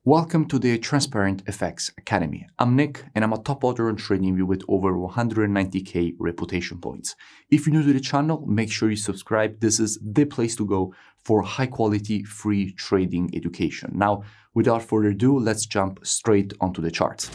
Welcome to the Transparent FX Academy. I'm Nick, and I'm a top author on TradingView with over 190k reputation points. If you're new to the channel, make sure you subscribe. This is the place to go for high-quality, free trading education. Now, without further ado, let's jump straight onto the charts.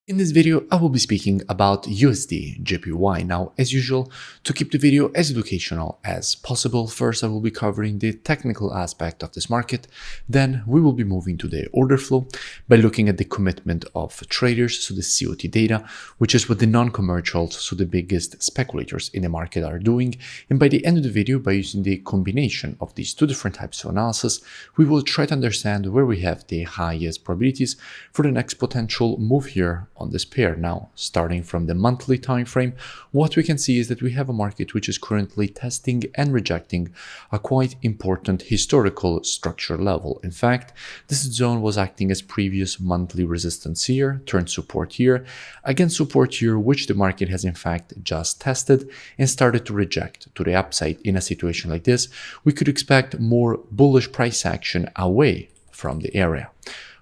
In this video, I will be speaking about USDJPY. Now, as usual, to keep the video as educational as possible, first I will be covering the technical aspect of this market. Then we will be moving to the order flow by looking at the commitment of traders, so the COT data, which is what the non-commercials, so the biggest speculators in the market are doing. And by the end of the video, by using the combination of these two different types of analysis, we will try to understand where we have the highest probabilities for the next potential move here on this pair. Now, starting from the monthly time frame, what we can see is that we have a market which is currently testing and rejecting a quite important historical structure level. In fact, this zone was acting as previous monthly resistance here, turned support here, again support here, which the market has in fact just tested and started to reject to the upside. In a situation like this, we could expect more bullish price action away from the area.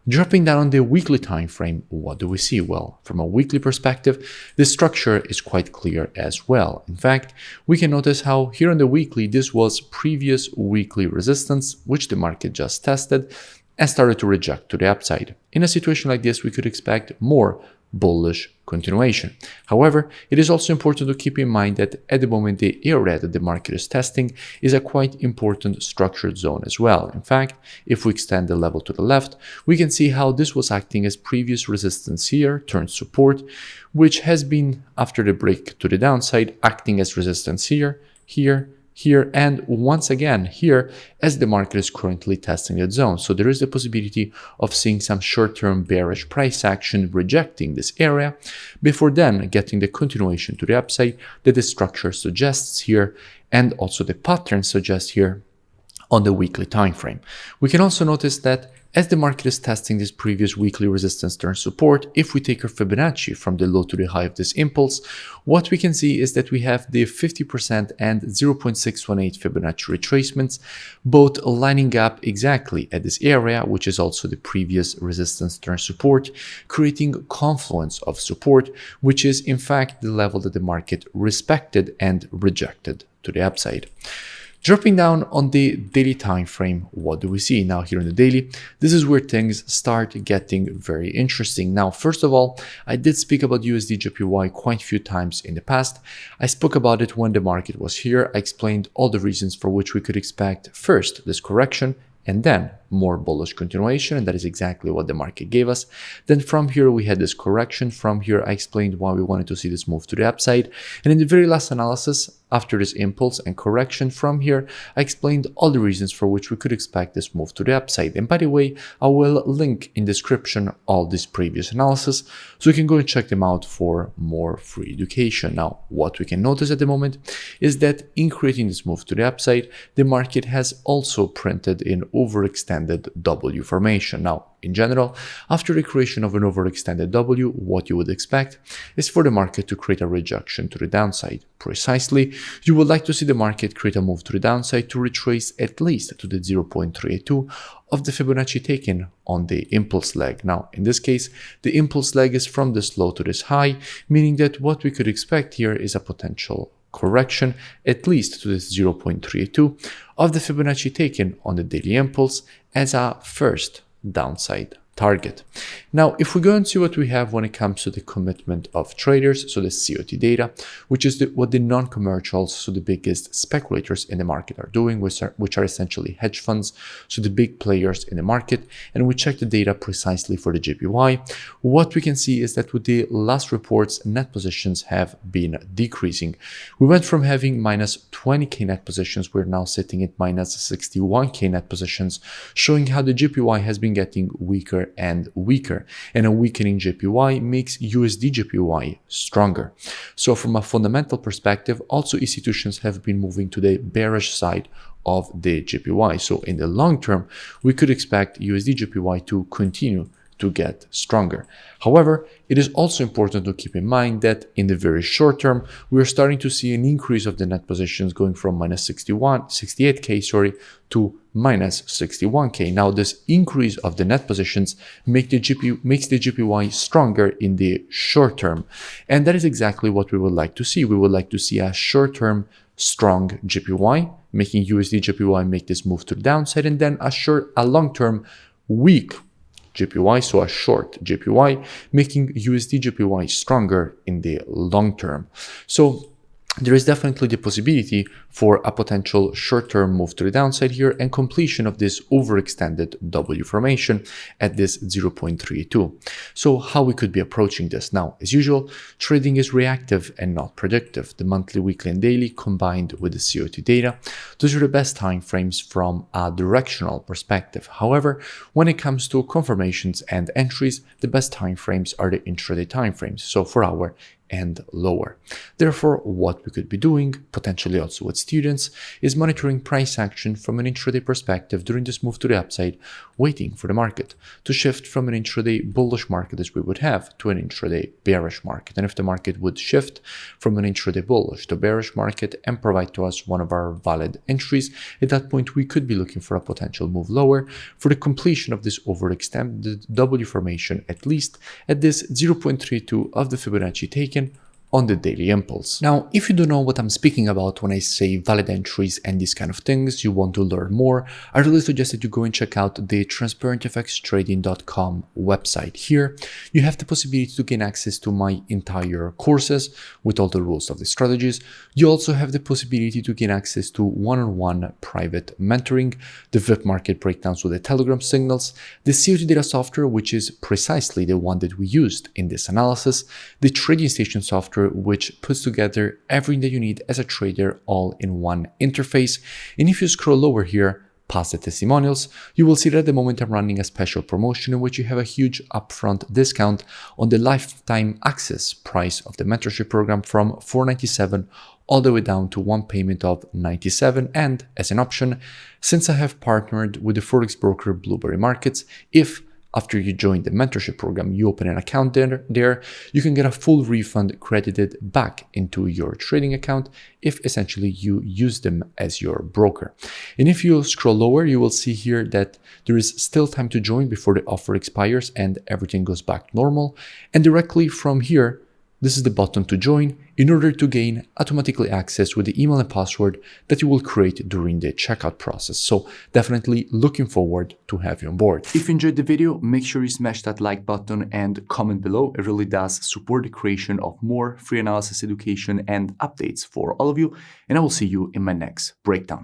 Dropping down on the weekly time frame, what do we see? Well, from a weekly perspective, the structure is quite clear as well. In fact, we can notice how here on the weekly, this was previous weekly resistance, which the market just tested and started to reject to the upside. In a situation like this, we could expect more bullish continuation. However, it is also important to keep in mind that at the moment the area that the market is testing is a quite important structured zone as well. In fact, if we extend the level to the left, we can see how this was acting as previous resistance here, turned support, which has been, after the break to the downside, acting as resistance here, here, and once again here, as the market is currently testing that zone. So there is the possibility of seeing some short-term bearish price action rejecting this area before then getting the continuation to the upside that the structure suggests here and also the pattern suggests here on the weekly time frame. We can also notice that as the market is testing this previous weekly resistance turn support, if we take our Fibonacci from the low to the high of this impulse, what we can see is that we have the 50% and 0.618 Fibonacci retracements, both lining up exactly at this area, which is also the previous resistance turn support, creating confluence of support, which is in fact the level that the market respected and rejected to the upside. Dropping down on the daily time frame, what do we see now here in the daily? This is where things start getting very interesting. Now, first of all, I did speak about USDJPY quite a few times in the past. I spoke about it when the market was here. I explained all the reasons for which we could expect first this correction and then more bullish continuation, and that is exactly what the market gave us. Then from here, we had this correction. From here, I explained why we wanted to see this move to the upside. And in the very last analysis, after this impulse and correction from here, I explained all the reasons for which we could expect this move to the upside. And by the way, I will link in description all this previous analysis, so you can go and check them out for more free education. Now, what we can notice at the moment is that in creating this move to the upside, the market has also printed in overextended W formation. Now, in general, after the creation of an overextended W, what you would expect is for the market to create a rejection to the downside. Precisely, you would like to see the market create a move to the downside to retrace at least to the 0.382 of the Fibonacci taken on the impulse leg. Now, in this case, the impulse leg is from this low to this high, meaning that what we could expect here is a potential correction at least to this 0.32 of the Fibonacci taken on the daily impulse as a first downside target. Now, if we go and see what we have when it comes to the commitment of traders, so the COT data, which is what the non-commercials, so the biggest speculators in the market are doing, which are essentially hedge funds, so the big players in the market, and we check the data precisely for the JPY, what we can see is that with the last reports, net positions have been decreasing. We went from having minus 20k net positions, we're now sitting at minus 61k net positions, showing how the JPY has been getting weaker and weaker, and a weakening JPY makes USDJPY stronger. So from a fundamental perspective, also institutions have been moving to the bearish side of the JPY. So in the long term, we could expect USDJPY to continue to get stronger. However, it is also important to keep in mind that in the very short term, we are starting to see an increase of the net positions going from minus 68K to minus 61K. Now, this increase of the net positions makes the JPY stronger in the short term. And that is exactly what we would like to see. We would like to see a short-term strong JPY, making USDJPY make this move to the downside, and then a long-term weak JPY, so a short JPY, making USDJPY stronger in the long term. So there is definitely the possibility for a potential short-term move to the downside here and completion of this overextended W formation at this 0.32. So how we could be approaching this? Now, as usual, trading is reactive and not predictive. The monthly, weekly, and daily combined with the COT data, those are the best time frames from a directional perspective. However, when it comes to confirmations and entries, the best time frames are the intraday time frames, so 4 hour and lower. Therefore, what we could be doing, potentially also with students, is monitoring price action from an intraday perspective during this move to the upside, waiting for the market to shift from an intraday bullish market as we would have to an intraday bearish market. And if the market would shift from an intraday bullish to bearish market and provide to us one of our valid entries, at that point we could be looking for a potential move lower for the completion of this overextended W formation, at least at this 0.32 of the Fibonacci taken on the daily impulse. Now, if you don't know what I'm speaking about when I say valid entries and these kind of things, you want to learn more, I really suggest that you go and check out the transparentfxtrading.com website. Here, you have the possibility to gain access to my entire courses with all the rules of the strategies. You also have the possibility to gain access to one-on-one private mentoring, the VIP market breakdowns with the Telegram signals, the COT data software, which is precisely the one that we used in this analysis, the trading station software, which puts together everything that you need as a trader all in one interface. And if you scroll lower here, past the testimonials, you will see that at the moment I'm running a special promotion in which you have a huge upfront discount on the lifetime access price of the mentorship program from $497 all the way down to one payment of $97. And as an option, since I have partnered with the forex broker Blueberry Markets, if after you join the mentorship program, you open an account there, you can get a full refund credited back into your trading account if essentially you use them as your broker. And if you scroll lower, you will see here that there is still time to join before the offer expires and everything goes back normal. And directly from here, this is the button to join in order to gain automatically access with the email and password that you will create during the checkout process. So definitely looking forward to have you on board. If you enjoyed the video, make sure you smash that like button and comment below. It really does support the creation of more free analysis education and updates for all of you. And I will see you in my next breakdown.